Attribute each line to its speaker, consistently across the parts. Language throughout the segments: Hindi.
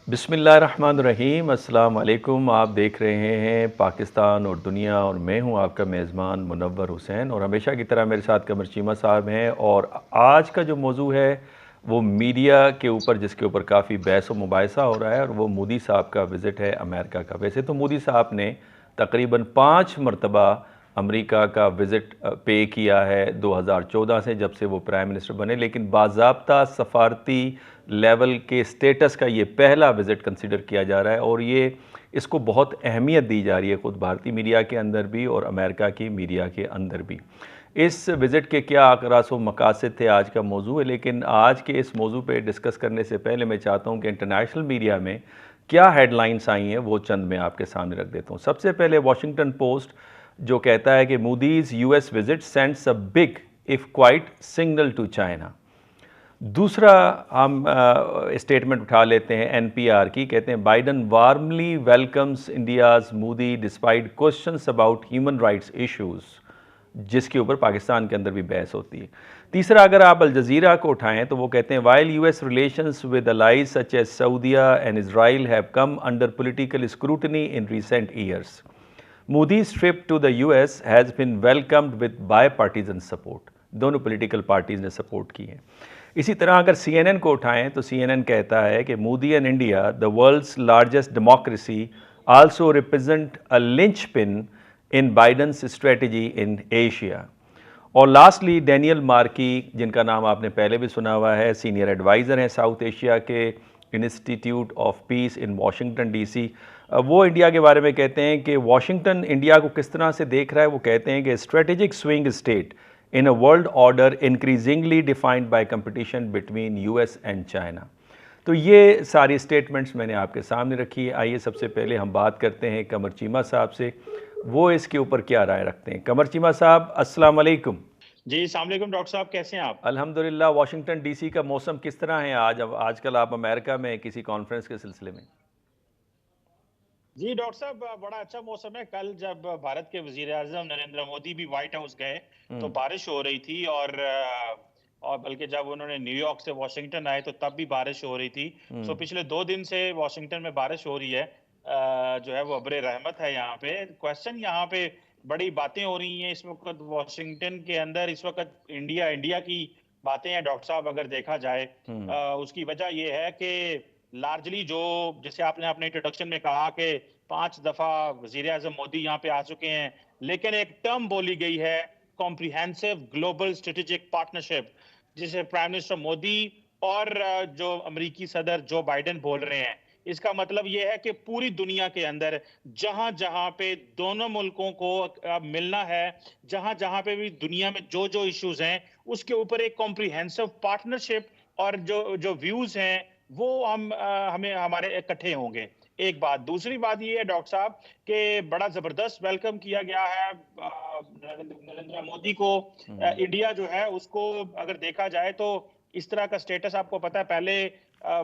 Speaker 1: बिस्मिल्लाहिर्रहमानिर्रहीम, अस्सलाम वालेकुम। आप देख रहे हैं पाकिस्तान और दुनिया, और मैं हूं आपका मेज़बान मुनव्वर हुसैन, और हमेशा की तरह मेरे साथ कमर चीमा साहब हैं। और आज का जो मौजू है वो मीडिया के ऊपर, जिसके ऊपर काफ़ी बहस व मुबाहिसा हो रहा है, और वो मोदी साहब का विज़िट है अमेरिका का। वैसे तो मोदी साहब ने तकरीबन 5 मरतबा अमेरिका का विज़िट पे किया है 2014 से, जब से वो प्राइम मिनिस्टर बने, लेकिन बाज़ाब्ता सफ़ारती लेवल के स्टेटस का ये पहला विज़िट कंसिडर किया जा रहा है, और ये इसको बहुत अहमियत दी जा रही है, ख़ुद भारतीय मीडिया के अंदर भी और अमेरिका की मीडिया के अंदर भी। इस विज़िट के क्या अक़रास व मकासद थे, आज का मौजू है। लेकिन आज के इस मौजू पे डिस्कस करने से पहले मैं चाहता हूँ कि इंटरनेशनल मीडिया में क्या हेडलाइंस आई हैं वो चंद मैं आपके सामने रख देता हूँ। सबसे पहले वाशिंगटन पोस्ट जो कहता है कि Modi's US visit sends a big if quiet signal to China. दूसरा हम स्टेटमेंट उठा लेते हैं एनपीआर की, कहते हैं Biden warmly welcomes India's Modi despite questions about human rights issues, जिसके ऊपर पाकिस्तान के अंदर भी बहस होती है। तीसरा अगर आप अल जज़ीरा को उठाएं तो वो कहते हैं while US relations with allies such as Saudia and Israel have come under political scrutiny in recent years, Modi's trip to the US has been welcomed with bipartisan support. दोनों पॉलिटिकल पार्टीज ने सपोर्ट की है। इसी तरह अगर सीएनएन को उठाएं तो सीएनएन कहता है कि Modi and India, the world's largest democracy, also represent a linchpin in Biden's strategy in Asia. और लास्टली डैनियल मार्की, जिनका नाम आपने पहले भी सुना हुआ है, सीनियर एडवाइज़र हैं साउथ एशिया के institute of peace in Washington DC. वो इंडिया के बारे में कहते हैं कि वाशिंगटन इंडिया को किस तरह से देख रहा है। वो कहते हैं कि strategic swing state in a world order increasingly defined by competition between US and China. तो ये सारी स्टेटमेंट्स मैंने आपके सामने रखी है। आइए सबसे पहले हम बात करते हैं कमर चीमा साहब से, वो इसके ऊपर क्या राय रखते हैं। कमर चीमा साहब, अस्सलाम वालेकुम।
Speaker 2: जी, अस्सलाम वालेकुम डॉक्टर साहब, कैसे हैं आप?
Speaker 1: अल्हम्दुलिल्लाह। वाशिंगटन डीसी का मौसम किस तरह है आज? अब आजकल आप अमेरिका में किसी कॉन्फ्रेंस के सिलसिले में?
Speaker 2: जी, डॉक्टर साहब बड़ा अच्छा मौसम है। कल जब भारत के वज़ीर-ए-आज़म नरेंद्र मोदी भी व्हाइट हाउस गए, तो
Speaker 1: हम्म।
Speaker 2: बारिश हो रही थी और बल्कि जब उन्होंने न्यूयॉर्क से वाशिंगटन आए, तो तब भी बारिश हो रही थी। सो
Speaker 1: हम्म।
Speaker 2: पिछले 2 दिन से वाशिंगटन में बारिश हो रही है। जो है वो अब्र रहमत है यहाँ पे। क्वेश्चन यहाँ पे बड़ी बातें हो रही हैं इस वक़्त वाशिंगटन के अंदर। इस वक़्त इंडिया इंडिया की बातें हैं डॉक्टर साहब, अगर देखा जाए।
Speaker 1: हम्म।
Speaker 2: उसकी वजह ये है कि लार्जली जो जैसे आपने अपने इंट्रोडक्शन में कहा कि 5 दफ़ा वज़ीर-ए-आज़म मोदी यहाँ पे आ चुके हैं, लेकिन एक टर्म बोली गई है कॉम्प्रिहेंसिव ग्लोबल स्ट्रेटेजिक पार्टनरशिप, जिसे प्राइम मिनिस्टर मोदी और जो अमेरिकी सदर जो बाइडेन बोल रहे हैं। इसका मतलब ये है कि पूरी दुनिया के अंदर जहाँ-जहाँ पे दोनों मुल्कों को मिलना है, जहाँ-जहाँ पे भी दुनिया में जो-जो इश्यूज़ हैं, उसके ऊपर एक कॉम्प्रिहेंसिव पार्टनरशिप और जो जो व्यूज़ हैं, वो हमें हमारे इकट्ठे होंगे। एक बात। दूसरी बात ये है डॉक्टर साहब कि बड़ा ज़बरदस्त वेलकम किया गया है नरेंद्र मोदी को।
Speaker 1: हम्म।
Speaker 2: इंडिया जो है उसको अगर देखा जाए तो इस तरह का स्टेटस आपको पता है पहले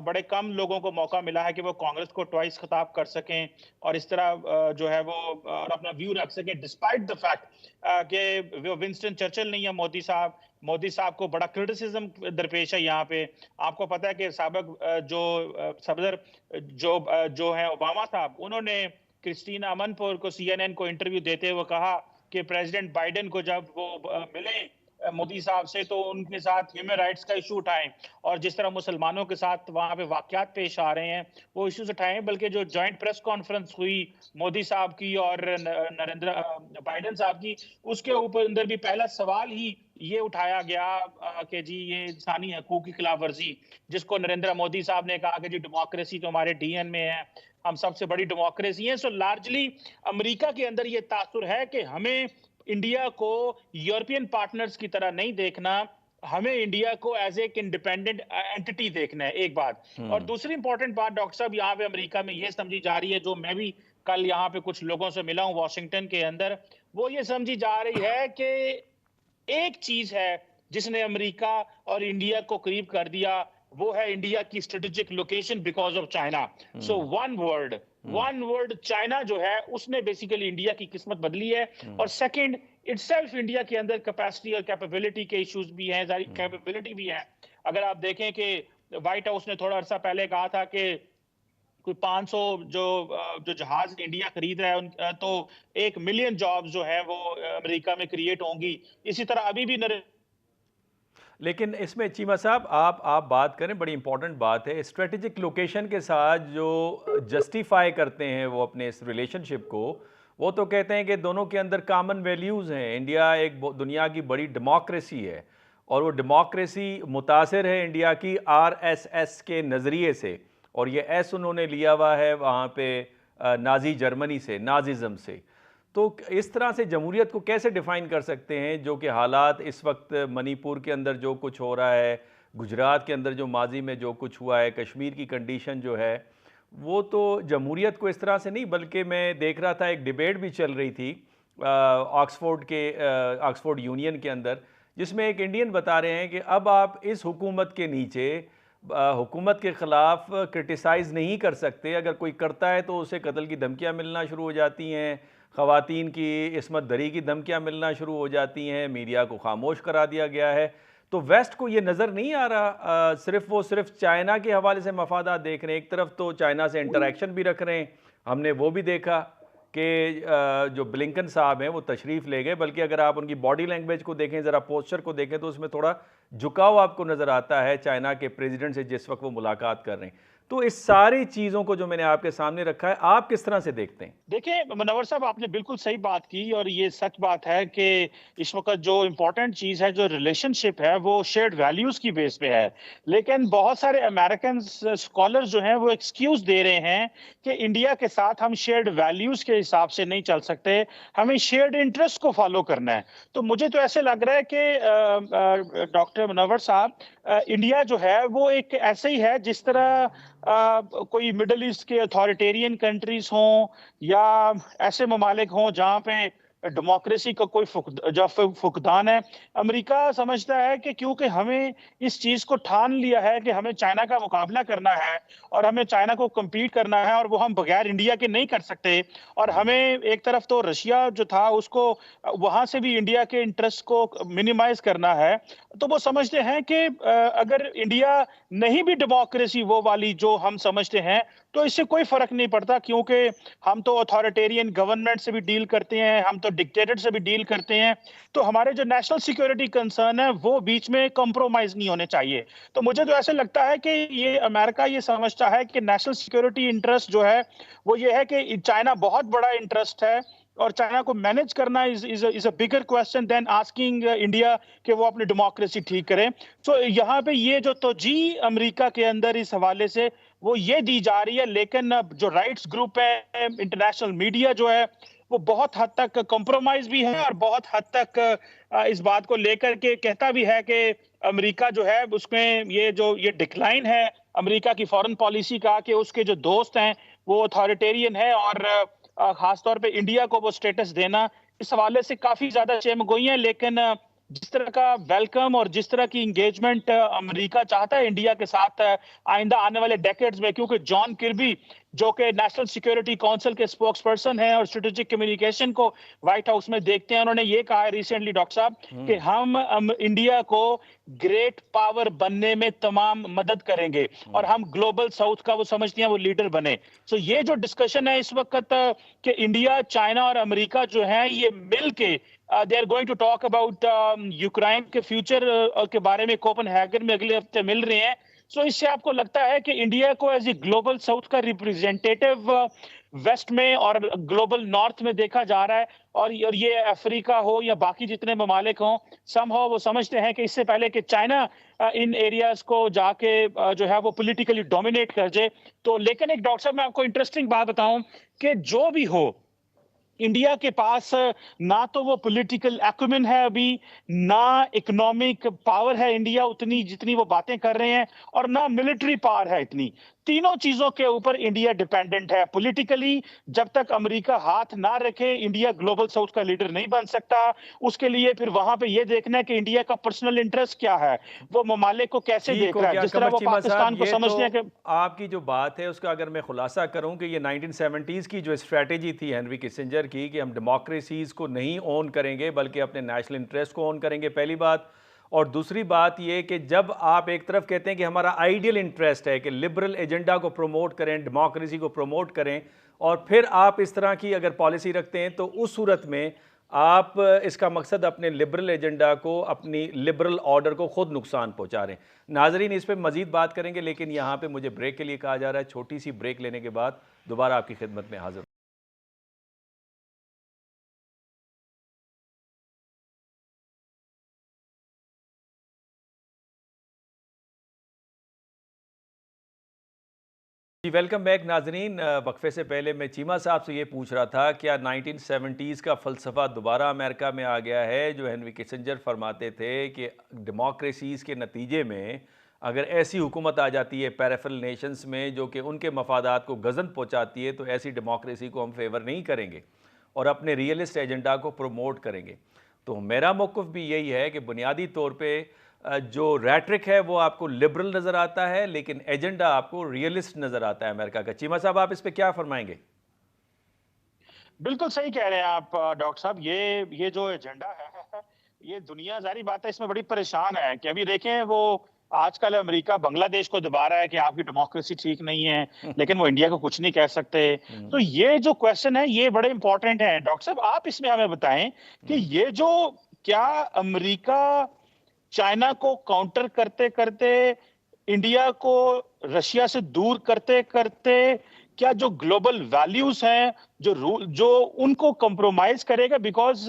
Speaker 2: बड़े कम लोगों को मौका मिला है कि वो कांग्रेस को ट्वाइस खिताब कर सकें और इस तरह जो है वो और अपना व्यू रख सकें डिस्पाइट द फैक्ट कि वो विंस्टन चर्चिल नहीं है मोदी साहब को बड़ा क्रिटिसिज्म दरपेश है यहाँ पे। आपको पता है कि साबिक सदर जो है ओबामा साहब, उन्होंने क्रिस्टीना अमनपुर को सीएनएन को इंटरव्यू देते हुए कहा कि प्रेसिडेंट बाइडेन को जब वो मिले मोदी साहब से, तो उनके साथ ह्यूमन राइट्स का इशू उठाएं और जिस तरह मुसलमानों के साथ वहां पे वाकयात पेश आ रहे हैं वो इश्यूज उठाएं। बल्कि जो जॉइंट प्रेस कॉन्फ्रेंस हुई मोदी साहब की और नरेंद्र बाइडेन साहब की, उसके ऊपर अंदर भी पहला सवाल ही ये उठाया गया कि जी ये इंसानी हकूक की खिलाफ वर्जी, जिसको नरेंद्र मोदी साहब ने कहा कि जी डेमोक्रेसी तो हमारे डीएन में है, हम सबसे बड़ी डेमोक्रेसी है। सो लार्जली अमेरिका के अंदर ये तासुर है कि हमें इंडिया को यूरोपियन पार्टनर्स की तरह नहीं देखना, हमें इंडिया को एज एक इंडिपेंडेंट एंटिटी देखना है, एक बात। और
Speaker 1: हम्म।
Speaker 2: दूसरी इंपॉर्टेंट बात डॉक्टर साहब यहाँ पे अमेरिका में ये समझी जा रही है, जो मैं भी कल यहाँ पे कुछ लोगों से मिला हूँ वॉशिंगटन के अंदर, वो ये समझी जा रही है कि एक चीज है जिसने अमेरिका और इंडिया को करीब कर दिया, वो है इंडिया की strategic location because of China. So
Speaker 1: hmm. Hmm.
Speaker 2: One world China जो है उसने बेसिकली इंडिया की किस्मत बदली है।
Speaker 1: हम्म।
Speaker 2: और सेकंड इटसेल्फ इंडिया के अंदर कैपेसिटी और कैपेबिलिटी के इश्यूज भी हैं,
Speaker 1: हम्म।
Speaker 2: कैपेबिलिटी भी है। अगर आप देखें कि व्हाइट हाउस ने थोड़ा अर्सा पहले कहा था कि कोई 500 जो जहाज इंडिया खरीद रहा है तो 1 मिलियन जॉब्स जो है वो अमेरिका में क्रिएट होंगी। इसी तरह अभी भी नरे
Speaker 1: लेकिन इसमें चीमा साहब आप बात करें, बड़ी इंपॉर्टेंट बात है, स्ट्रेटेजिक लोकेशन के साथ जो जस्टिफाई करते हैं वो अपने इस रिलेशनशिप को, वो तो कहते हैं कि दोनों के अंदर कॉमन वैल्यूज़ हैं। इंडिया एक दुनिया की बड़ी डेमोक्रेसी है और वो डेमोक्रेसी मुतासिर है इंडिया की आरएसएस के नज़रिए से, और ये एस उन्होंने लिया हुआ है वहाँ पे नाजी जर्मनी से, नाजिज़म से। तो इस तरह से जमहूरियत को कैसे डिफ़ाइन कर सकते हैं, जो कि हालात इस वक्त मणिपुर के अंदर जो कुछ हो रहा है, गुजरात के अंदर जो माजी में जो कुछ हुआ है, कश्मीर की कंडीशन जो है, वो तो जमहूरियत को इस तरह से नहीं, बल्कि मैं देख रहा था एक डिबेट भी चल रही थी ऑक्सफोर्ड यूनियन के अंदर, जिसमें एक इंडियन बता रहे हैं कि अब आप इस हुकूमत के नीचे हुकूमत के ख़िलाफ़ क्रिटिसाइज़ नहीं कर सकते। अगर कोई करता है तो उसे कत्ल की धमकियाँ मिलना शुरू हो जाती हैं, ख़वातीन की इस्मत दरी की धमकियाँ मिलना शुरू हो जाती हैं, मीडिया को खामोश करा दिया गया है। तो वेस्ट को ये नज़र नहीं आ रहा, सिर्फ चाइना के हवाले से मफादात देख रहे हैं। एक तरफ तो चाइना से इंटरेक्शन भी रख रहे हैं, हमने वो भी देखा कि जो ब्लिंकन साहब हैं वो तशरीफ़ ले गए, बल्कि अगर आप उनकी बॉडी लैंग्वेज को देखें, ज़रा पोस्चर को देखें, तो उसमें थोड़ा झुकाव आपको नज़र आता है चाइना के प्रेसिडेंट से जिस वक्त वो मुलाकात कर रहे हैं। तो इस सारी चीज़ों को जो मैंने आपके सामने रखा है, आप किस तरह से देखते हैं?
Speaker 2: देखिए, मुनव्वर साहब आपने बिल्कुल सही बात की और ये सच बात है कि इस वक़्त जो इम्पोर्टेंट चीज़ है, जो रिलेशनशिप है, वो शेयर्ड वैल्यूज़ की बेस पे है। लेकिन बहुत सारे अमेरिकन्स स्कॉलर्स जो हैं, वो एक्सक्यूज़ दे रहे हैं कि इंडिया के साथ हम शेयर्ड वैल्यूज़ के हिसाब से नहीं चल सकते, हमें शेयर्ड इंटरेस्ट को फ़ॉलो करना है। तो मुझे तो ऐसे लग रहा है कि डॉक्टर मुनव्वर साहब, इंडिया जो है, वो एक ऐसे ही है जिस तरह कोई मिडल ईस्ट के अथॉरिटेरियन कंट्रीज़ हों या ऐसे ममालिक हों जहाँ पे डेमोक्रेसी का कोई फुकदान है। अमेरिका समझता है कि क्योंकि हमें इस चीज़ को ठान लिया है कि हमें चाइना का मुकाबला करना है और हमें चाइना को कम्पीट करना है और वो हम बगैर इंडिया के नहीं कर सकते, और हमें एक तरफ तो रशिया जो था उसको वहाँ से भी इंडिया के इंटरेस्ट को मिनिमाइज़ करना है। तो वो समझते हैं कि अगर इंडिया नहीं भी डेमोक्रेसी वो वाली जो हम समझते हैं, तो इससे कोई फ़र्क नहीं पड़ता, क्योंकि हम तो अथॉरिटेरियन गवर्नमेंट से भी डील करते हैं, हम तो डिक्टेटर से भी डील करते हैं। तो हमारे जो नेशनल सिक्योरिटी कंसर्न है, वो बीच में कॉम्प्रोमाइज़ नहीं होने चाहिए। तो मुझे तो ऐसा लगता है कि ये अमेरिका ये समझता है कि नेशनल सिक्योरिटी इंटरेस्ट जो है, वो ये है कि चाइना बहुत बड़ा इंटरेस्ट है और चाइना को मैनेज करना is a bigger question than asking India कि वो अपनी डेमोक्रेसी ठीक करे। सो यहाँ पे ये जो तोजीह अमेरिका के अंदर इस हवाले से वो ये दी जा रही है, लेकिन अब जो राइट्स ग्रुप है, इंटरनेशनल मीडिया जो है, वो बहुत हद तक कॉम्प्रोमाइज़ भी है और बहुत हद तक इस बात को लेकर के कहता भी है कि अमेरिका जो है उसमें ये डिक्लाइन है अमेरिका की फॉरेन पॉलिसी का, कि उसके जो दोस्त हैं वो अथॉरिटेरियन है और खास तौर पे इंडिया को वो स्टेटस देना, इस हवाले से काफ़ी ज़्यादा चेमगोई है। लेकिन जिस तरह का वेलकम और जिस तरह की एंगेजमेंट अमेरिका चाहता है इंडिया के साथ आइंदा आने वाले डेकेड्स में, क्योंकि जॉन किर्बी जो कि नेशनल सिक्योरिटी काउंसिल के स्पोक्स पर्सन हैं और स्ट्रेटेजिक कम्युनिकेशन को व्हाइट हाउस में देखते हैं, उन्होंने ये कहा है रिसेंटली डॉक्टर साहब कि हम इंडिया को ग्रेट पावर बनने में तमाम मदद करेंगे और हम ग्लोबल साउथ का वो समझते हैं वो लीडर बने। सो ये जो डिस्कशन है इस वक्त कि इंडिया, चाइना और अमेरिका जो है ये मिल के they are going to talk about Ukraine के फ्यूचर के बारे में कोपेनहेगन में अगले हफ्ते मिल रहे हैं। सो इससे आपको लगता है कि इंडिया को एज ए ग्लोबल साउथ का रिप्रेजेंटेटिव वेस्ट में और ग्लोबल नॉर्थ में देखा जा रहा है, और ये अफ्रीका हो या बाकी जितने ममालिक हों, समहाउ वो समझते हैं कि इससे पहले कि चाइना इन एरियाज को जाके जो है वो पॉलिटिकली डोमिनेट कर जाए। तो लेकिन एक डॉक्टर साहब मैं आपको इंटरेस्टिंग बात बताऊं कि जो भी हो, इंडिया के पास ना तो वो पॉलिटिकल एक्विमिन है अभी, ना इकोनॉमिक पावर है इंडिया उतनी जितनी वो बातें कर रहे हैं, और ना मिलिट्री पावर है इतनी। तीनों चीजों के ऊपर इंडिया डिपेंडेंट है। पॉलिटिकली जब तक अमेरिका हाथ ना रखे, इंडिया ग्लोबल साउथ का लीडर नहीं बन सकता। उसके लिए फिर वहां पे ये देखना है कि इंडिया का पर्सनल इंटरेस्ट क्या है, वो ममालिक को कैसे
Speaker 1: ठीक
Speaker 2: देख
Speaker 1: हो
Speaker 2: रहा है,
Speaker 1: गया
Speaker 2: जिस तरह
Speaker 1: कमर
Speaker 2: वो
Speaker 1: चीमा साहब,
Speaker 2: पाकिस्तान को
Speaker 1: ये तो
Speaker 2: समझते हैं कि
Speaker 1: आपकी जो बात है उसका अगर मैं खुलासा करूं कि ये 1970s की जो स्ट्रैटेजी थी हेनरी किसिंजर की कि हम डेमोक्रेसीज़ को नहीं ओन करेंगे बल्कि अपने नेशनल इंटरेस्ट को ओन करेंगे, पहली बात। और दूसरी बात ये कि जब आप एक तरफ कहते हैं कि हमारा आइडियल इंटरेस्ट है कि लिबरल एजेंडा को प्रमोट करें, डेमोक्रेसी को प्रमोट करें, और फिर आप इस तरह की अगर पॉलिसी रखते हैं तो उस सूरत में आप इसका मकसद अपने लिबरल एजेंडा को, अपनी लिबरल ऑर्डर को खुद नुकसान पहुंचा रहे हैं। नाजरीन, इस पर मजीद बात करेंगे, लेकिन यहाँ पे मुझे ब्रेक के लिए कहा जा रहा है। छोटी सी ब्रेक लेने के बाद दोबारा आपकी खिदमत में हाजिर। जी वेलकम बैक नाजरीन। वक्फे से पहले मैं चीमा साहब से ये पूछ रहा था, क्या 1970s का फ़लसफ़ा दोबारा अमेरिका में आ गया है, जो हेनरी किसिंजर फरमाते थे कि डेमोक्रेसीज़ के नतीजे में अगर ऐसी हुकूमत आ जाती है पैराफल नेशंस में जो कि उनके मफादात को गज़न पहुँचाती है, तो ऐसी डेमोक्रेसी को हम फेवर नहीं करेंगे और अपने रियलिस्ट एजेंडा को प्रमोट करेंगे। तो मेरा मौक़िफ़ भी यही है कि बुनियादी तौर पे जो रैट्रिक है वो आपको लिबरल नज़र आता है, लेकिन एजेंडा आपको रियलिस्ट नज़र आता है अमेरिका का। चीमा साहब, आप इस पे क्या फरमाएंगे?
Speaker 2: बिल्कुल सही कह रहे हैं आप डॉक्टर साहब। ये जो एजेंडा है, ये दुनिया ज़ाहिर बात है इसमें बड़ी परेशान है कि अभी देखें वो आजकल अमेरिका बांग्लादेश को दबा रहा है कि आपकी डेमोक्रेसी ठीक नहीं है, लेकिन वो इंडिया को कुछ नहीं कह सकते। तो ये जो क्वेश्चन है ये बड़े इंपॉर्टेंट है। डॉक्टर साहब आप इसमें हमें बताएं कि ये जो क्या अमेरिका चाइना को काउंटर करते-करते, इंडिया को रशिया से दूर करते-करते, क्या जो ग्लोबल वैल्यूज हैं, जो उनको कॉम्प्रोमाइज करेगा? बिकॉज़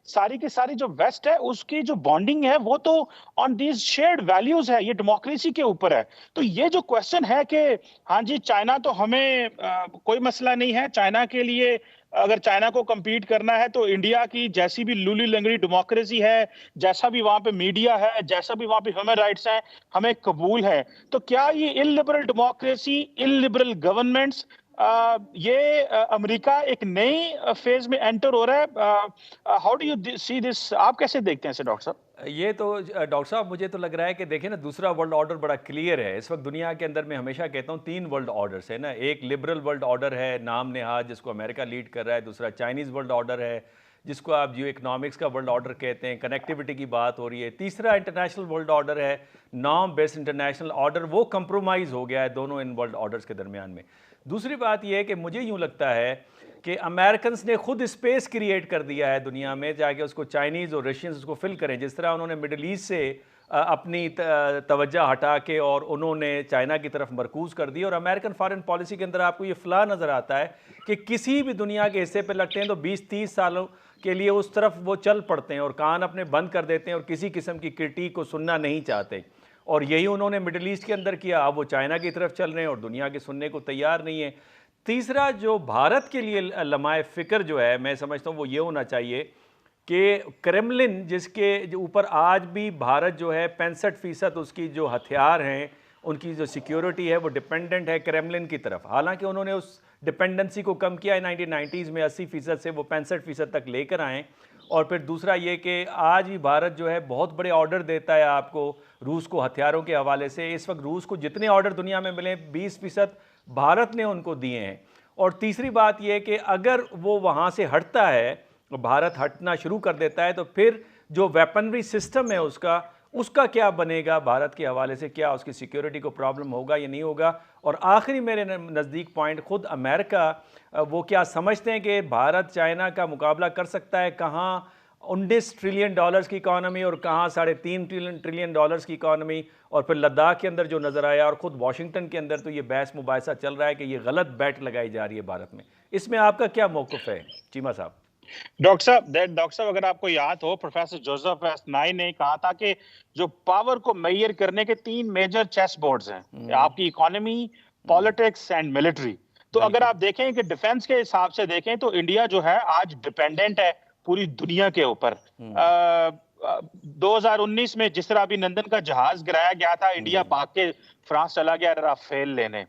Speaker 2: सारी की सारी जो वेस्ट है, उसकी जो बॉन्डिंग है, वो तो ऑन दीज़ शेयर्ड वैल्यूज है, ये डेमोक्रेसी के ऊपर है। तो ये जो क्वेश्चन है कि हाँ जी, चाइना तो हमें कोई मसला नहीं है, चाइना के लिए अगर चाइना को कम्पीट करना है तो इंडिया की जैसी भी लूली-लंगड़ी डेमोक्रेसी है, जैसा भी वहाँ पे मीडिया है, जैसा भी वहाँ पे ह्यूमन राइट्स हैं, हमें कबूल है। तो क्या ये इल्लिबरल डेमोक्रेसी, इल्लिबरल गवर्नमेंट्स ये अमेरिका एक नई फेज में एंटर हो रहा है? How do you see this? आप कैसे देखते हैं इसे डॉक्टर साहब?
Speaker 1: ये तो डॉक्टर साहब, मुझे तो लग रहा है कि देखिए ना, दूसरा वर्ल्ड ऑर्डर बड़ा क्लियर है इस वक्त दुनिया के अंदर। मैं हमेशा कहता हूँ 3 वर्ल्ड ऑर्डर्स है ना। एक लिबरल वर्ल्ड ऑर्डर है नाम नेहाद, जिसको अमेरिका लीड कर रहा है। दूसरा चाइनीज़ वर्ल्ड ऑर्डर है, जिसको आप जियो इकनॉमिक्स का वर्ल्ड ऑर्डर कहते हैं, कनेक्टिविटी की बात हो रही है। तीसरा इंटरनेशनल वर्ल्ड ऑर्डर है, नॉर्म बेस्ड इंटरनेशनल ऑर्डर। वो कंप्रोमाइज़ हो गया है दोनों इन वर्ल्ड ऑर्डर्स के दरमियान में। दूसरी बात यह है कि मुझे यूँ लगता है कि अमेरिकन्स ने खुद स्पेस क्रिएट कर दिया है दुनिया में, जाके उसको चाइनीज़ और रशियंस उसको फिल करें। जिस तरह उन्होंने मिडल ईस्ट से अपनी तवज्जो हटा के और उन्होंने चाइना की तरफ मरकूज़ कर दी। और अमेरिकन फॉरेन पॉलिसी के अंदर आपको ये फ़्ला नज़र आता है कि किसी भी दुनिया के हिस्से पे लगते हैं तो 20-30 सालों के लिए उस तरफ वो चल पड़ते हैं और कान अपने बंद कर देते हैं और किसी किस्म की क्रिटिक को सुनना नहीं चाहते। और यही उन्होंने मिडल ईस्ट के अंदर किया। अब वो चाइना की तरफ चल रहे हैं और दुनिया के सुनने को तैयार नहीं है। तीसरा जो भारत के लिए लम्हाए फ़िक्र जो है, मैं समझता हूँ वो ये होना चाहिए कि क्रेमलिन, जिसके जो ऊपर आज भी भारत जो है 65% उसकी जो हथियार हैं, उनकी जो सिक्योरिटी है, वो डिपेंडेंट है क्रेमलिन की तरफ। हालांकि उन्होंने उस डिपेंडेंसी को कम किया है 1990s में, 80% से वो 65% तक लेकर आए। और फिर दूसरा ये कि आज भी भारत जो है बहुत बड़े ऑर्डर देता है आपको, रूस को हथियारों के हवाले से। इस वक्त रूस को जितने ऑर्डर दुनिया में मिले 20% भारत ने उनको दिए हैं। और तीसरी बात यह कि अगर वो वहाँ से हटता है, भारत हटना शुरू कर देता है, तो फिर जो वेपनरी सिस्टम है उसका क्या बनेगा भारत के हवाले से? क्या उसकी सिक्योरिटी को प्रॉब्लम होगा या नहीं होगा? और आखिरी मेरे नज़दीक पॉइंट, खुद अमेरिका वो क्या समझते हैं कि भारत चाइना का मुकाबला कर सकता है? कहाँ $19 ट्रिलियन की इकॉनमी और कहाँ $3.5 ट्रिलियन की इकॉनमी। और फिर लद्दाख के अंदर जो नज़र आया, और ख़ुद वाशिंगटन के अंदर तो ये बहस मुबाहिसा चल रहा है कि ये गलत बैट लगाई जा रही है भारत में। इसमें आपका क्या मौक़िफ़ है चीमा साहब?
Speaker 2: डॉक्टर साहब अगर आपको याद हो, प्रोफेसर जोसेफ एस नाई ने कहा था कि जो पावर को मेजर करने के 3 मेजर चेस बोर्ड्स हैं, आपकी इकोनॉमी, पॉलिटिक्स एंड मिलिट्री। तो अगर आप देखें कि डिफेंस के हिसाब से देखें तो इंडिया जो है आज डिपेंडेंट है पूरी दुनिया के ऊपर। 2019 में जिस तरह अभिनंदन का जहाज गिराया गया था, इंडिया भाग के फ्रांस चला गया राफेल लेने।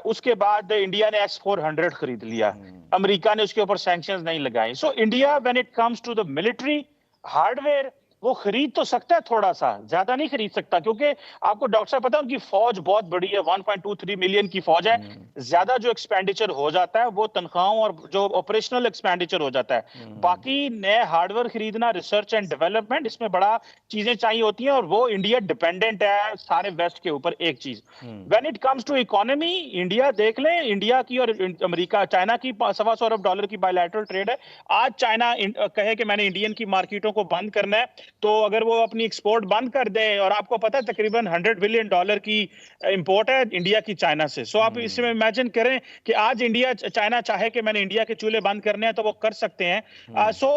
Speaker 2: उसके बाद इंडिया ने S-400 खरीद लिया, अमेरिका ने उसके ऊपर सैंक्शंस नहीं लगाए। So India when it comes to the military hardware, वो खरीद तो सकता है थोड़ा सा, ज्यादा नहीं खरीद सकता, क्योंकि आपको डॉक्टर साहब पता है उनकी फौज बहुत बड़ी है, 1.23 मिलियन की फौज है। ज्यादा जो एक्सपेंडिचर हो जाता है वो तनख्वाहों और जो ऑपरेशनल एक्सपेंडिचर हो जाता है। बाकी नए हार्डवेयर खरीदना, रिसर्च एंड डेवलपमेंट, इसमें बड़ा चीजें चाहिए होती हैं, और वो इंडिया डिपेंडेंट है सारे वेस्ट के ऊपर। एक चीज, when it comes to economy, India देख लें, इंडिया की और अमेरिका चाइना की $125 अरब की बायलैटरल ट्रेड है। आज चाइना कहे कि मैंने इंडियन की मार्केटों को बंद करना है, तो अगर वो अपनी एक्सपोर्ट बंद कर दे, और आपको पता है तकरीबन $100 बिलियन की इंपोर्ट है इंडिया की चाइना से। सो आप इसमें इमेजिन करें कि आज इंडिया चाइना चाहे कि मैंने इंडिया के चूल्हे बंद करने हैं तो वो कर सकते हैं। सो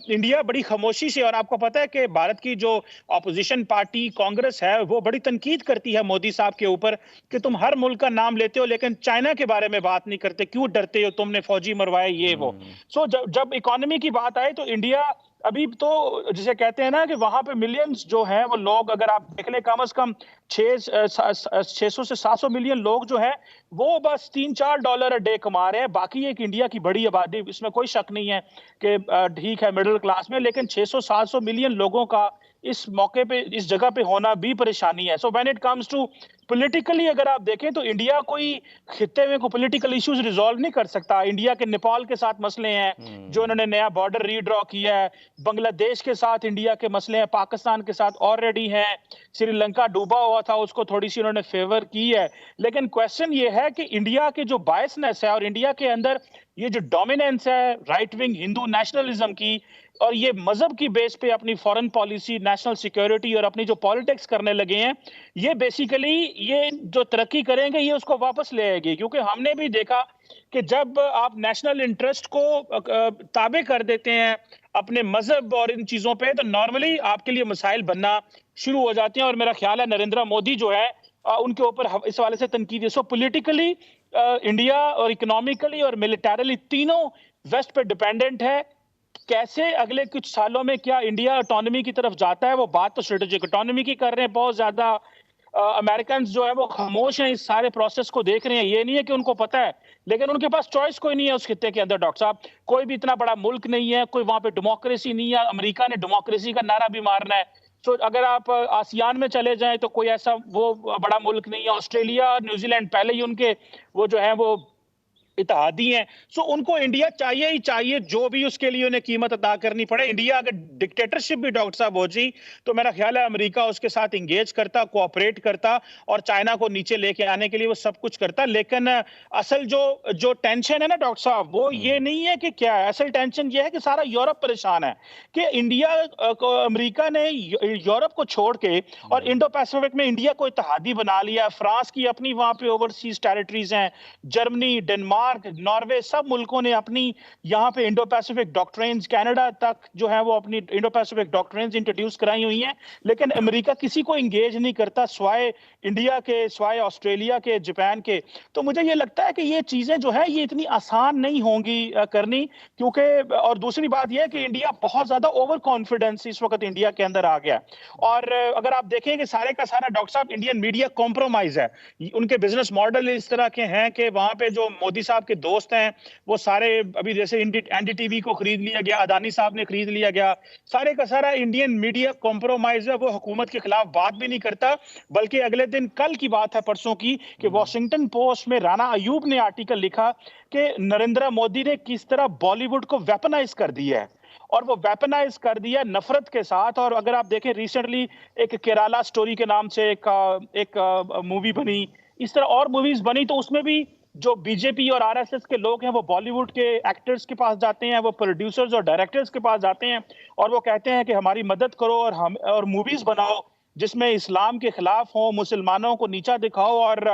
Speaker 2: इंडिया बड़ी खामोशी से, और आपको पता है कि भारत की जो ऑपोजिशन पार्टी कांग्रेस है वो बड़ी तनकीद करती है मोदी साहब के ऊपर कि तुम हर मुल्क का नाम लेते हो लेकिन चाइना के बारे में बात नहीं करते, क्यों डरते हो, तुमने फौजी मरवाए ये वो। सो जब इकोनॉमी की बात आए तो इंडिया अभी तो जिसे कहते हैं ना कि वहां पे मिलियंस जो हैं वो लोग, अगर आप देख लें, कम से कम 600 से 700 मिलियन लोग जो हैं वो बस $3-4 अ डे कमा रहे हैं। बाकी एक इंडिया की बड़ी आबादी, इसमें कोई शक नहीं है कि ठीक है मिडिल क्लास में, लेकिन 600-700 मिलियन लोगों का इस मौके पे, इस जगह पे होना भी परेशानी है। So when it comes to politically, अगर आप देखें तो इंडिया कोई खित्ते में कोई पॉलिटिकल इश्यूज रिजॉल्व नहीं कर सकता। इंडिया के नेपाल के साथ मसले हैं जो उन्होंने नया बॉर्डर रीड्रॉ किया है, बांग्लादेश के साथ इंडिया के मसले हैं, पाकिस्तान के साथ ऑलरेडी हैं, श्रीलंका डूबा हुआ था उसको थोड़ी सी उन्होंने फेवर की है। लेकिन क्वेश्चन ये है कि इंडिया के जो बायसनेस है और इंडिया के अंदर ये जो डोमिनेंस है राइट विंग हिंदू नेशनलिज्म की, और ये मजहब की बेस पे अपनी फॉरेन पॉलिसी, नेशनल सिक्योरिटी और अपनी जो पॉलिटिक्स करने लगे हैं, ये बेसिकली ये जो तरक्की करेंगे ये उसको वापस ले आएगी। क्योंकि हमने भी देखा कि जब आप नेशनल इंटरेस्ट को ताबे कर देते हैं अपने मजहब और इन चीजों पे, तो नॉर्मली आपके लिए मसाइल बनना शुरू हो जाते हैं। और मेरा ख्याल है नरेंद्र मोदी जो है उनके ऊपर इस वाले से तनकीद है। सो पॉलिटिकली इंडिया और इकोनॉमिकली और मिलिटरली तीनों वेस्ट पे डिपेंडेंट है। कैसे अगले कुछ सालों में क्या इंडिया ऑटोनॉमी की तरफ जाता है, वो बात तो स्ट्रेटेजिक ऑटोनॉमी की कर रहे हैं बहुत ज्यादा। अमेरिकन जो है वो खामोश हैं, इस सारे प्रोसेस को देख रहे हैं। ये नहीं है कि उनको पता है, लेकिन उनके पास चॉइस कोई नहीं है उस खित्ते के अंदर। डॉक्टर साहब, कोई भी इतना बड़ा मुल्क नहीं है, कोई वहां पे डेमोक्रेसी नहीं है। अमेरिका ने डेमोक्रेसी का नारा भी मारना है। तो अगर आप आसियान में चले जाएं तो कोई ऐसा वो बड़ा मुल्क नहीं है। ऑस्ट्रेलिया, न्यूजीलैंड पहले ही उनके वो जो है वो इत्तेहादी हैं। सो उनको इंडिया चाहिए ही चाहिए, जो भी उसके लिए उन्हें कीमत अदा करनी पड़े। इंडिया अगर डिक्टेटरशिप भी डॉक्टर साहब हो जी, तो मेरा ख्याल है अमेरिका उसके साथ इंगेज करता, कोऑपरेट करता, और चाइना को नीचे लेके आने के लिए वो सब कुछ करता। लेकिन असल जो जो टेंशन है ना डॉक्टर साहब, वो ये नहीं है कि क्या है, असल टेंशन ये है कि सारा यूरोप परेशान है कि इंडिया को, अमेरिका ने यूरोप को छोड़ के और इंडो पैसिफिक में इंडिया को इत्तेहादी बना लिया। फ्रांस की अपनी वहां पे ओवरसीज टेरिटरीज हैं, जर्मनी, डेनमार्क, नॉर्वे, सब मुल्कों ने अपनी यहाँ पे इंडो पैसिफिक डॉक्ट्रिन्स, कनाडा तक जो है वो अपनी इंडो पैसिफिक डॉक्ट्रिन्स इंट्रोड्यूस कराई हुई हैं। लेकिन अमेरिका किसी को इंगेज नहीं करता, स्वाय इंडिया के, स्वाय ऑस्ट्रेलिया के, जापान के। तो मुझे ये लगता है कि ये चीजें जो है ये इतनी आसान नहीं होंगी करनी, क्योंकि और दूसरी बात यह है कि इंडिया बहुत ज्यादा ओवर कॉन्फिडेंस इस वक्त इंडिया के अंदर आ गया। और अगर आप देखें कि सारे का सारा डॉक्टर साहब इंडियन मीडिया कॉम्प्रोमाइज है। उनके बिजनेस मॉडल इस तरह के हैं कि वहां पे जो मोदी साहब के दोस्त हैं वो सारे, अभी जैसे एनडीटीवी को खरीद लिया गया, अदानी साहब ने खरीद लिया गया, सारे का सारा इंडियन मीडिया कॉम्प्रोमाइज है। वो हुकूमत के खिलाफ बात भी नहीं करता, बल्कि अगले दिन, कल की बात है, परसों की, कि वॉशिंगटन पोस्ट में राना अयूब ने आर्टिकल लिखा कि नरेंद्र मोदी ने किस तरह बॉलीवुड को वेपनाइज कर दिया है, और वो वेपनाइज कर दिया नफरत के साथ। और अगर आप देखें रिसेंटली एक केरला स्टोरी के नाम से एक मूवी बनी, इस तरह और मूवीज बनी, तो उसमें भी जो बीजेपी और आरएसएस के लोग हैं वो बॉलीवुड के एक्टर्स के पास जाते हैं, वो प्रोड्यूसर्स और डायरेक्टर्स के पास जाते हैं, और वो कहते हैं कि हमारी मदद करो और हम और मूवीज बनाओ जिसमें इस्लाम के खिलाफ हो, मुसलमानों को नीचा दिखाओ, और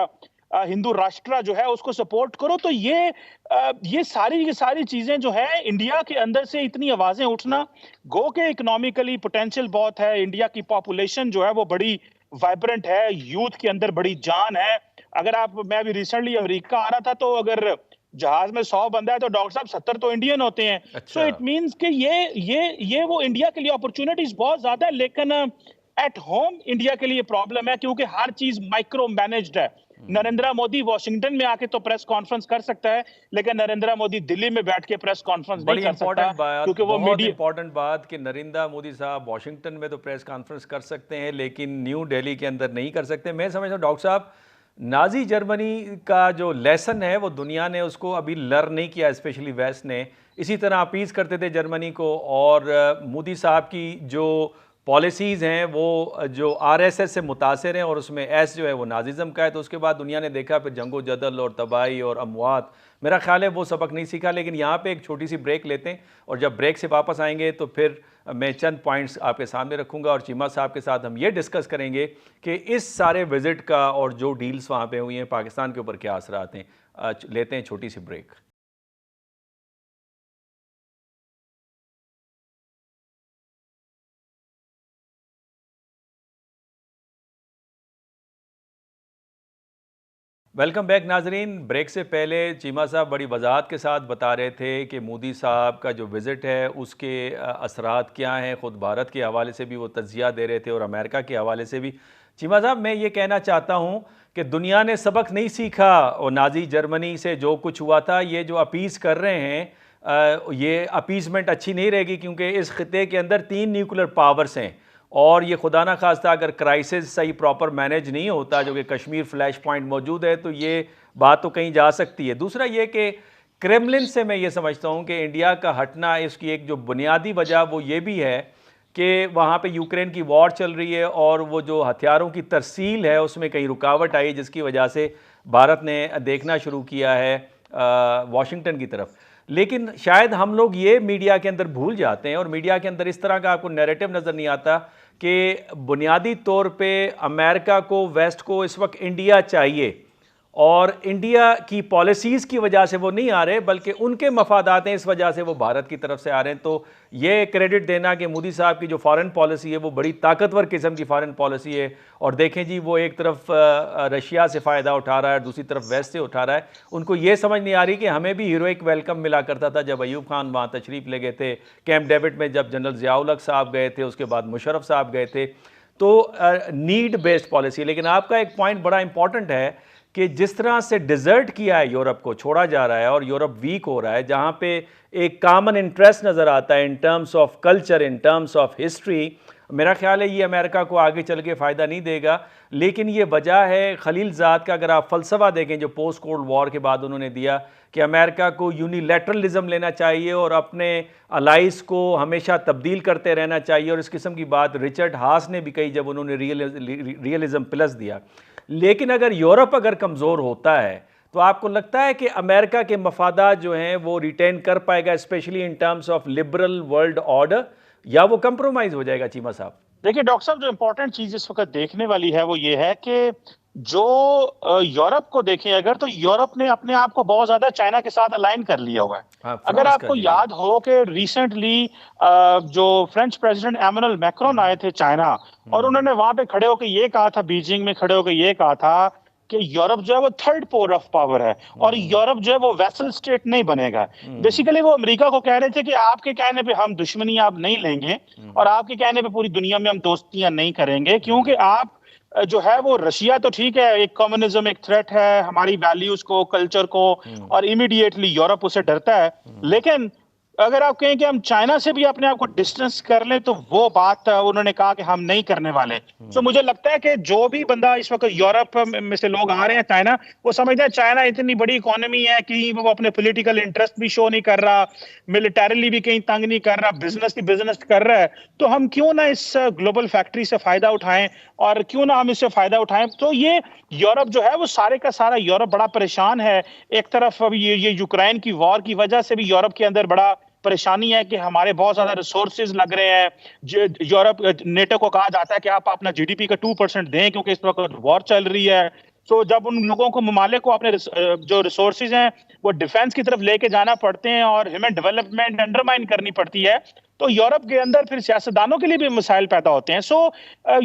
Speaker 2: हिंदू राष्ट्र जो है उसको सपोर्ट करो। तो ये सारी की सारी चीजें जो है इंडिया के अंदर से इतनी आवाजें उठना, गो के इकोनॉमिकली पोटेंशियल बहुत है, इंडिया की पॉपुलेशन जो है वो बड़ी वाइब्रेंट है, यूथ के अंदर बड़ी जान है। अगर मैं अभी रिसेंटली अमेरिका आ रहा था, तो अगर जहाज में 100 बंदा है तो डॉक्टर साहब 70 तो इंडियन होते हैं। सो इट मींस कि ये वो इंडिया के लिए अपॉर्चुनिटीज बहुत ज्यादा है, लेकिन एट होम इंडिया के लिए प्रॉब्लम है, क्योंकि हर चीज माइक्रो मैनेज्ड है। नरेंद्र मोदी वॉशिंगटन में आके तो प्रेस कॉन्फ्रेंस कर सकता है, लेकिन नरेंद्र मोदी दिल्ली में बैठ के प्रेस कॉन्फ्रेंस नहीं
Speaker 1: बड़ी
Speaker 2: कर सकता,
Speaker 1: इंपॉर्टेंट बात,
Speaker 2: क्योंकि वो
Speaker 1: बहुत
Speaker 2: मीडिया।
Speaker 1: इंपॉर्टेंट बात कि नरेंद्र मोदी साहब वॉशिंगटन में तो प्रेस कॉन्फ्रेंस कर सकते हैं लेकिन न्यू दिल्ली के अंदर नहीं कर सकते। मैं समझता हूँ डॉक्टर साहब, नाजी जर्मनी का जो लेसन है वो दुनिया ने उसको अभी लर्न नहीं किया, स्पेशली वेस्ट ने। इसी तरह अपीज़ करते थे जर्मनी को, और मोदी साहब की जो पॉलिसीज़ हैं वो जो आरएसएस से मुतासिर हैं, और उसमें एस जो है वो नाजिज़म का है। तो उसके बाद दुनिया ने देखा फिर जंगो जदल और तबाही और अमवात, मेरा ख्याल है वो सबक नहीं सीखा। लेकिन यहाँ पे एक छोटी सी ब्रेक लेते हैं, और जब ब्रेक से वापस आएंगे तो फिर मैं चंद पॉइंट्स आपके सामने रखूँगा और चीमा साहब के साथ हम ये डिस्कस करेंगे कि इस सारे विज़िट का और जो डील्स वहाँ पे हुई हैं पाकिस्तान के ऊपर क्या असरात हैं। लेते हैं छोटी सी ब्रेक। वेलकम बैक नाजरीन। ब्रेक से पहले चीमा साहब बड़ी वजाहत के साथ बता रहे थे कि मोदी साहब का जो विज़िट है उसके असरात क्या हैं। ख़ुद भारत के हवाले से भी वो तज़किया दे रहे थे और अमेरिका के हवाले से भी। चीमा साहब, मैं ये कहना चाहता हूँ कि दुनिया ने सबक नहीं सीखा, और नाजी जर्मनी से जो कुछ हुआ था, ये जो अपीज़ कर रहे हैं ये अपीज़मेंट अच्छी नहीं रहेगी, क्योंकि इस ख़िते के अंदर 3 न्यूक्लियर पावर्स हैं, और ये खुदा ना खास्ता अगर क्राइसिस सही प्रॉपर मैनेज नहीं होता, जो कि कश्मीर फ्लैश पॉइंट मौजूद है, तो ये बात तो कहीं जा सकती है। दूसरा ये कि क्रेमलिन से मैं ये समझता हूँ कि इंडिया का हटना, इसकी एक जो बुनियादी वजह वो ये भी है कि वहाँ पे यूक्रेन की वॉर चल रही है, और वो जो हथियारों की तरसील है उसमें कहीं रुकावट आई, जिसकी वजह से भारत ने देखना शुरू किया है वाशिंगटन की तरफ। लेकिन शायद हम लोग ये मीडिया के अंदर भूल जाते हैं, और मीडिया के अंदर इस तरह का आपको नैरेटिव नज़र नहीं आता कि बुनियादी तौर पे अमेरिका को, वेस्ट को इस वक्त इंडिया चाहिए, और इंडिया की पॉलिसीज़ की वजह से वो नहीं आ रहे, बल्कि उनके मफादात हैं इस वजह से वो भारत की तरफ से आ रहे हैं। तो ये क्रेडिट देना कि मोदी साहब की जो फॉरेन पॉलिसी है वो बड़ी ताकतवर किस्म की फॉरेन पॉलिसी है, और देखें जी वो एक तरफ रशिया से फ़ायदा उठा रहा है, दूसरी तरफ वेस्ट से उठा रहा है। उनको ये समझ नहीं आ रही कि हमें भी हीरोइक वेलकम मिला करता था जब अयूब खान वहाँ तशरीफ़ ले गए थे, कैंप डेविड में जब जनरल ज़िया-उल हक साहब गए थे, उसके बाद मुशर्रफ साहब गए थे। तो नीड बेस्ड पॉलिसी। लेकिन आपका एक पॉइंट बड़ा इंपॉर्टेंट है कि जिस तरह से डिज़र्ट किया है, यूरोप को छोड़ा जा रहा है और यूरोप वीक हो रहा है, जहाँ पे एक कॉमन इंटरेस्ट नज़र आता है in terms of culture, in terms of history, मेरा ख्याल है ये अमेरिका को आगे चल के फ़ायदा नहीं देगा। लेकिन ये वजह है खलीलज़ाद का, अगर आप फ़लसफ़ा देखें जो पोस्ट कोल्ड वॉर के बाद उन्होंने दिया कि अमेरिका को यूनिलैटरलिज्म लेना चाहिए और अपने अलाइस को हमेशा तब्दील करते रहना चाहिए, और इस किस्म की बात रिचर्ड हास ने भी कही जब उन्होंने रियलिज्म प्लस दिया। लेकिन अगर यूरोप अगर कमज़ोर होता है तो आपको लगता है कि अमेरिका के मफादात जो हैं वो रिटेन कर पाएगा, specially in terms of liberal world order, या वो कंप्रोमाइज़ हो जाएगा? चीमा साहब,
Speaker 2: देखिए डॉक्टर साहब, जो इंपॉर्टेंट चीज इस वक्त देखने वाली है वो ये है कि जो यूरोप को देखें अगर, तो यूरोप ने अपने आप को बहुत ज्यादा चाइना के साथ अलाइन कर लिया हुआ है।
Speaker 1: हाँ,
Speaker 2: अगर
Speaker 1: फ्रांस कर
Speaker 2: आपको
Speaker 1: लिया।
Speaker 2: याद हो कि रिसेंटली जो फ्रेंच प्रेसिडेंट एमैनुअल मैक्रोन आए थे चाइना, और उन्होंने वहां पे खड़े होकर ये कहा था, बीजिंग में खड़े होकर ये कहा था कि यूरोप जो है वो थर्ड पोल ऑफ पावर है, और यूरोप जो है वो वेसल स्टेट नहीं बनेगा। बेसिकली वो अमेरिका को कह रहे थे कि आपके कहने पे हम दुश्मनी आप नहीं लेंगे, और आपके कहने पे पूरी दुनिया में हम दोस्तियां नहीं करेंगे, क्योंकि आप जो है वो रशिया तो ठीक है, एक कम्युनिज्म एक थ्रेट है हमारी वैल्यूज को, कल्चर को, और इमीडिएटली यूरोप उसे डरता है। लेकिन अगर आप कहें कि हम चाइना से भी अपने आप को डिस्टेंस कर लें, तो वो बात उन्होंने कहा कि हम नहीं करने वाले। तो मुझे लगता है कि जो भी बंदा इस वक्त यूरोप में से लोग आ रहे हैं चाइना, वो समझते हैं चाइना इतनी बड़ी इकोनॉमी है कि वो अपने पॉलिटिकल इंटरेस्ट भी शो नहीं कर रहा, मिलिटरीली भी कहीं तंग नहीं कर रहा, बिजनेस की बिजनेस कर रहा है, तो हम क्यों ना इस ग्लोबल फैक्ट्री से फायदा उठाएं, और क्यों ना हम इससे फायदा उठाएं। तो ये यूरोप जो है वो सारे का सारा यूरोप बड़ा परेशान है। एक तरफ अभी ये यूक्रेन की वॉर की वजह से भी यूरोप के अंदर बड़ा परेशानी है कि हमारे बहुत ज्यादा रिसोर्सेज लग रहे हैं। यूरोप, नेटो को कहा जाता है कि आप अपना जीडीपी का 2% दें, क्योंकि इस वक्त वॉर चल रही है। तो जब उन लोगों को, ममालिक को अपने जो रिसोर्सेज हैं वो डिफेंस की तरफ लेके जाना पड़ते हैं और ह्यूमन डेवलपमेंट अंडरमाइन करनी पड़ती है, तो यूरोप के अंदर फिर सियासतदानों के लिए भी मसाइल पैदा होते हैं। सो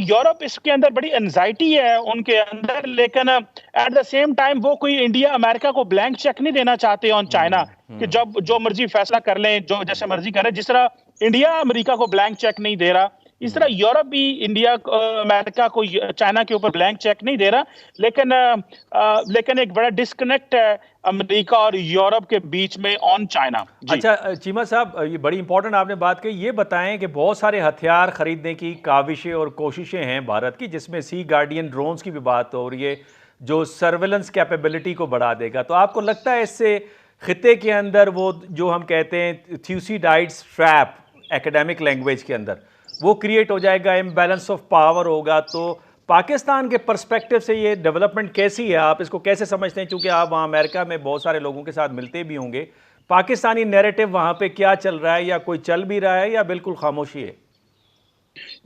Speaker 2: यूरोप इसके अंदर बड़ी एंजाइटी है उनके अंदर, लेकिन एट द सेम टाइम वो कोई इंडिया अमेरिका को ब्लैंक चेक नहीं देना चाहते ऑन चाइना, कि जब जो मर्जी फैसला कर लें, जो जैसे मर्जी करें, जिस तरह इंडिया अमेरिका को ब्लैंक चेक नहीं दे रहा, इस तरह यूरोप भी इंडिया अमेरिका को चाइना के ऊपर ब्लैंक चेक नहीं दे रहा, लेकिन एक बड़ा डिस्कनेक्ट है अमेरिका और यूरोप के बीच में ऑन चाइना।
Speaker 1: अच्छा चीमा साहब, ये बड़ी इंपॉर्टेंट आपने बात कही। ये बताएं कि बहुत सारे हथियार खरीदने की काविशें और कोशिशें हैं भारत की, जिसमें सी गार्डियन ड्रोन्स की भी बात हो रही है जो सर्वेलेंस कैपेबिलिटी को बढ़ा देगा। तो आपको लगता है इससे खिते के अंदर वो जो हम कहते हैं थ्यूसीडाइड्स ट्रैप एकेडमिक लैंग्वेज के अंदर वो क्रिएट हो जाएगा, इम्बैलेंस ऑफ पावर होगा? तो पाकिस्तान के पर्सपेक्टिव से ये डेवलपमेंट कैसी है, आप इसको कैसे समझते हैं? क्योंकि आप वहाँ अमेरिका में बहुत सारे लोगों के साथ मिलते भी होंगे। पाकिस्तानी नैरेटिव वहाँ पे क्या चल रहा है, या कोई चल भी रहा है या बिल्कुल खामोशी है?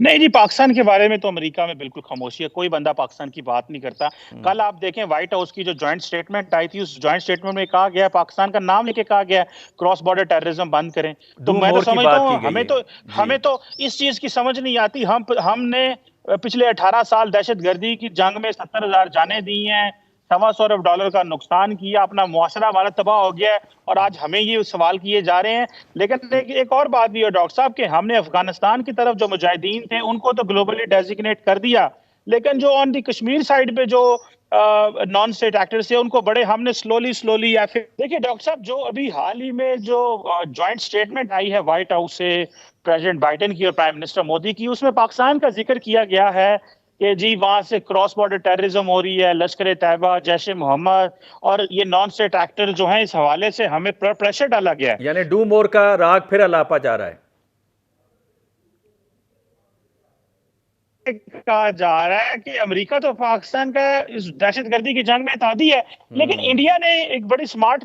Speaker 2: नहीं जी, पाकिस्तान के बारे में तो अमेरिका में बिल्कुल खामोशी है, कोई बंदा पाकिस्तान की बात नहीं करता। कल आप देखें व्हाइट हाउस की जो जॉइंट स्टेटमेंट आई थी, उस जॉइंट स्टेटमेंट में कहा गया, पाकिस्तान का नाम लेके कहा गया क्रॉस बॉर्डर टेररिज्म बंद करें। तो
Speaker 1: डू
Speaker 2: मैं तो
Speaker 1: मोर की
Speaker 2: समझता
Speaker 1: बात की
Speaker 2: हूँ
Speaker 1: गई है।
Speaker 2: हमें तो इस चीज की समझ नहीं आती। हमने पिछले 18 साल दहशतगर्दी की जंग में 70,000 जानें दी हैं, $125 का नुकसान किया, अपना मुआशरा हमारा तबाह हो गया है, और आज हमें ये सवाल किए जा रहे हैं। लेकिन एक और बात भी है डॉक्टर साहब, कि हमने अफगानिस्तान की तरफ जो मुजाहिदीन थे उनको तो ग्लोबली डेजिग्नेट कर दिया, लेकिन जो ऑन दी कश्मीर साइड पे जो नॉन स्टेट एक्टर्स थे उनको बड़े हमने स्लोली या फिर देखिए डॉक्टर साहब, जो अभी हाल ही में जो जॉइंट स्टेटमेंट आई है व्हाइट हाउस से प्रेसिडेंट बाइडेन की और प्राइम मिनिस्टर मोदी की, उसमें पाकिस्तान का जिक्र किया गया है कि जी वहां से क्रॉस बॉर्डर टेररिज्म हो रही है, लश्कर तैयबा, जैश ए मोहम्मद और ये नॉन स्टेट एक्टर जो हैं, इस हवाले से हमें प्रेशर डाला गया है।
Speaker 1: यानी डू मोर का राग फिर अलापा जा रहा है।
Speaker 2: कहा जा रहा है कि अमेरिका तो पाकिस्तान का इस दहशतगर्दी की जंग में इत्तेहादी है, लेकिन इंडिया ने एक बड़ी स्मार्ट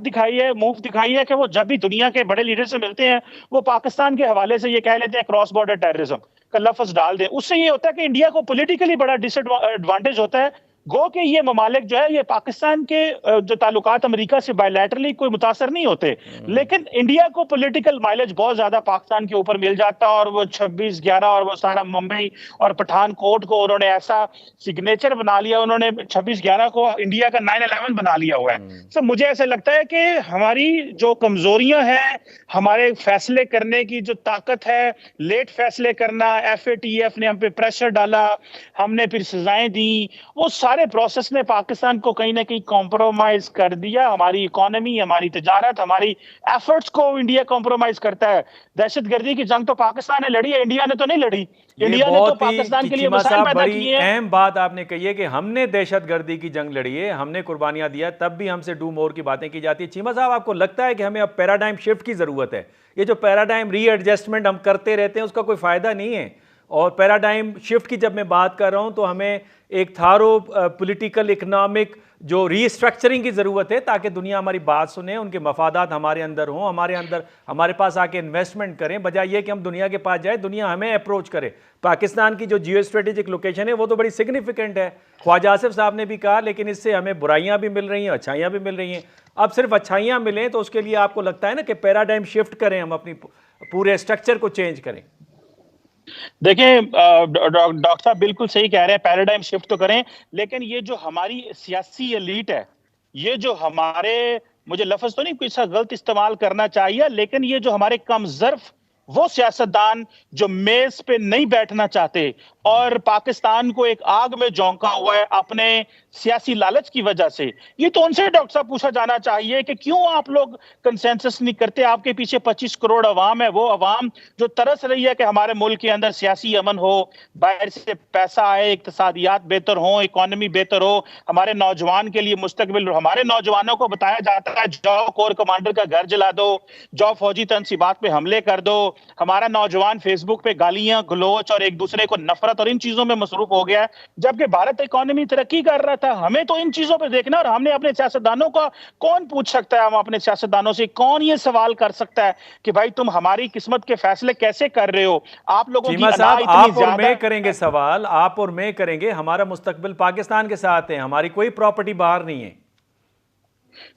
Speaker 2: मूव दिखाई है कि वो जब भी दुनिया के बड़े लीडर से मिलते हैं, वो पाकिस्तान के हवाले से ये कह लेते हैं क्रॉस बॉर्डर टेररिज्म का लफ्ज डाल दें। उससे ये होता है कि इंडिया को पॉलिटिकली बड़ा डिसएडवांटेज होता है। गो कि ये ममालिक जो है, ये पाकिस्तान के जो ताल्लुकात अमेरिका से बायलैटरली कोई मुतासर नहीं होते, लेकिन इंडिया को पॉलिटिकल माइलेज बहुत ज्यादा पाकिस्तान के ऊपर मिल जाता है। और वो 26/11 और वो सारा मुंबई और पठानकोट को उन्होंने ऐसा सिग्नेचर बना लिया, उन्होंने 26/11 को इंडिया का 9/11 बना लिया हुआ है। तो मुझे ऐसा लगता है कि हमारी जो कमजोरियां हैं, हमारे फैसले करने की जो ताकत है, लेट फैसले करना, FATF ने हम पे प्रेशर डाला, हमने फिर सजाएं दी, वो सारे प्रोसेस ने पाकिस्तान को कहीं ना कहीं कॉम्प्रोमाइज कर दिया। हमारी इकोनॉमी, हमारी तिजारत, हमारी एफर्ट्स को इंडिया कॉम्प्रोमाइज करता है। दहशतगर्दी की जंग तो पाकिस्तान ने लड़ी है, इंडिया ने तो नहीं लड़ी। इंडिया ने तो पाकिस्तान के लिए मसाइल पैदा किए हैं।
Speaker 1: अहम बात आपने कही है कि हमने दहशतगर्दी की जंग लड़ी है, हमने कुर्बानियां दिया, तब भी हमसे डू मोर की बातें की जाती है। चीमा साहब, आपको लगता है कि हमें अब पैराडाइम शिफ्ट की जरूरत है? ये जो पैराडाइम रीएडजस्टमेंट हम करते रहते हैं उसका कोई फायदा नहीं है। और पैराडाइम शिफ्ट की जब मैं बात कर रहा हूं तो हमें एक थारो पॉलिटिकल इकोनॉमिक जो रीस्ट्रक्चरिंग की ज़रूरत है, ताकि दुनिया हमारी बात सुने, उनके मफादात हमारे अंदर हों, हमारे पास आके इन्वेस्टमेंट करें, बजाय ये कि हम दुनिया के पास जाए, दुनिया हमें अप्रोच करे। पाकिस्तान की जो जियो स्ट्रेटेजिक लोकेशन है वो तो बड़ी सिग्निफिकेंट है, ख्वाजा आसिफ साहब ने भी कहा, लेकिन इससे हमें बुराइयां भी मिल रही हैं, अच्छाइयां भी मिल रही हैं। अब सिर्फ अच्छाइयां मिलें तो उसके लिए आपको लगता है ना कि पैराडाइम शिफ्ट करें, हम अपनी पूरे स्ट्रक्चर को चेंज करें?
Speaker 2: देखें डॉक्टर साहब बिल्कुल सही कह रहे हैं, पैराडाइम शिफ्ट तो करें, लेकिन ये जो हमारी सियासी एलीट है, ये जो हमारे, मुझे लफ्ज तो नहीं कोई सा गलत इस्तेमाल करना चाहिए, लेकिन ये जो हमारे कमजर्फ वो सियासतदान जो मेज पे नहीं बैठना चाहते और पाकिस्तान को एक आग में झोंका हुआ है अपने सियासी लालच की वजह से, ये तो उनसे डॉक्टर साहब पूछा जाना चाहिए कि क्यों आप लोग कंसेंसस नहीं करते। आपके पीछे 25 करोड़ अवाम है, वो अवाम जो तरस रही है कि हमारे मुल्क के अंदर सियासी अमन हो, बाहर से पैसा आए, इक्तसादियात बेहतर हो, इकोनॉमी बेहतर हो, हमारे नौजवान के लिए मुस्तकबिल। हमारे नौजवानों को बताया जाता है जाओ कोर कमांडर का घर जला दो, जाओ फौजी तनसीबात पे हमले कर दो। हमारा नौजवान फेसबुक पे गालियां गलोच और एक दूसरे को नफरत और इन चीजों में मसरूफ हो गया है, जबकि भारत इकोनॉमी तरक्की कर रहा था। हमें तो इन चीजों पे देखना, और हमने अपने सियासतदानों का, कौन पूछ सकता है, हम अपने सियासतदानों से कौन ये सवाल कर सकता है कि भाई तुम हमारी किस्मत के फैसले कैसे कर रहे हो? आप लोगों की अना इतनी
Speaker 1: आप और
Speaker 2: ज्यादा
Speaker 1: मैं करेंगे सवाल, आप और मैं करेंगे, हमारा मुस्तकबिल पाकिस्तान के साथ है, हमारी कोई प्रॉपर्टी बाहर नहीं है।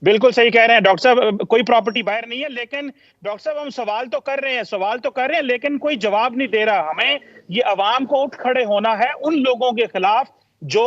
Speaker 2: बिल्कुल सही कह रहे हैं डॉक्टर साहब, कोई प्रॉपर्टी बाहर नहीं है, लेकिन डॉक्टर साहब हम सवाल तो कर रहे हैं, लेकिन कोई जवाब नहीं दे रहा। हमें ये अवाम को उठ खड़े होना है उन लोगों के खिलाफ जो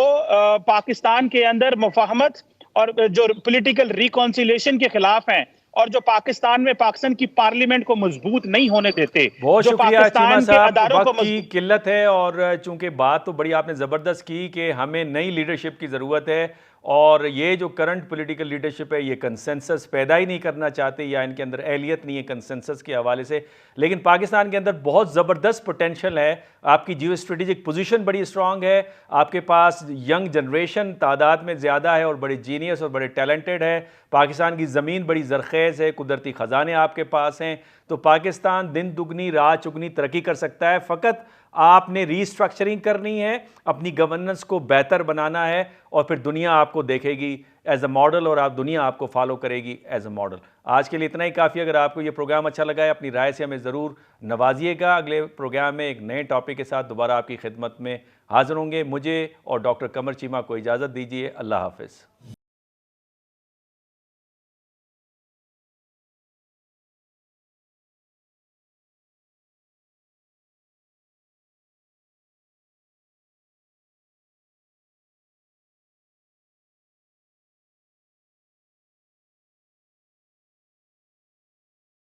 Speaker 2: पाकिस्तान के अंदर मुफाहमत और जो पॉलिटिकल रिकॉन्सिलिएशन के खिलाफ हैं, और जो पाकिस्तान में पाकिस्तान की पार्लियामेंट को मजबूत नहीं होने देते,
Speaker 1: बहुत
Speaker 2: जो
Speaker 1: शुक्रिया चीमा
Speaker 2: पाकिस्तान के
Speaker 1: साहब,
Speaker 2: अदारों को
Speaker 1: वक्त की किल्लत है और चूंकि बात तो बड़ी आपने ज़बरदस्त की कि हमें नई लीडरशिप की ज़रूरत है और ये जो करंट पॉलिटिकल लीडरशिप है ये कंसेंसस पैदा ही नहीं करना चाहते या इनके अंदर एहलियत नहीं है कंसेंसस के हवाले से। लेकिन पाकिस्तान के अंदर बहुत ज़बरदस्त पोटेंशियल है, आपकी जियो स्ट्रेटेजिक पोजीशन बड़ी स्ट्रांग है, आपके पास यंग जनरेशन तादाद में ज़्यादा है और बड़े जीनियस और बड़े टैलेंटेड है, पाकिस्तान की ज़मीन बड़ी ज़रखेज़ है, कुदरती ख़जाने आपके पास हैं, तो पाकिस्तान दिन दुगनी रात चुगनी तरक्की कर सकता है। फ़कत आपने रीस्ट्रक्चरिंग करनी है, अपनी गवर्नेंस को बेहतर बनाना है और फिर दुनिया आपको देखेगी एज अ मॉडल और दुनिया आपको फॉलो करेगी एज अ मॉडल। आज के लिए इतना ही काफ़ी। अगर आपको ये प्रोग्राम अच्छा लगा है अपनी राय से हमें ज़रूर नवाजिएगा। अगले प्रोग्राम में एक नए टॉपिक के साथ दोबारा आपकी खिदमत में हाजिर होंगे। मुझे और डॉक्टर कमर चीमा को इजाज़त दीजिए। अल्लाह हाफ़िज़।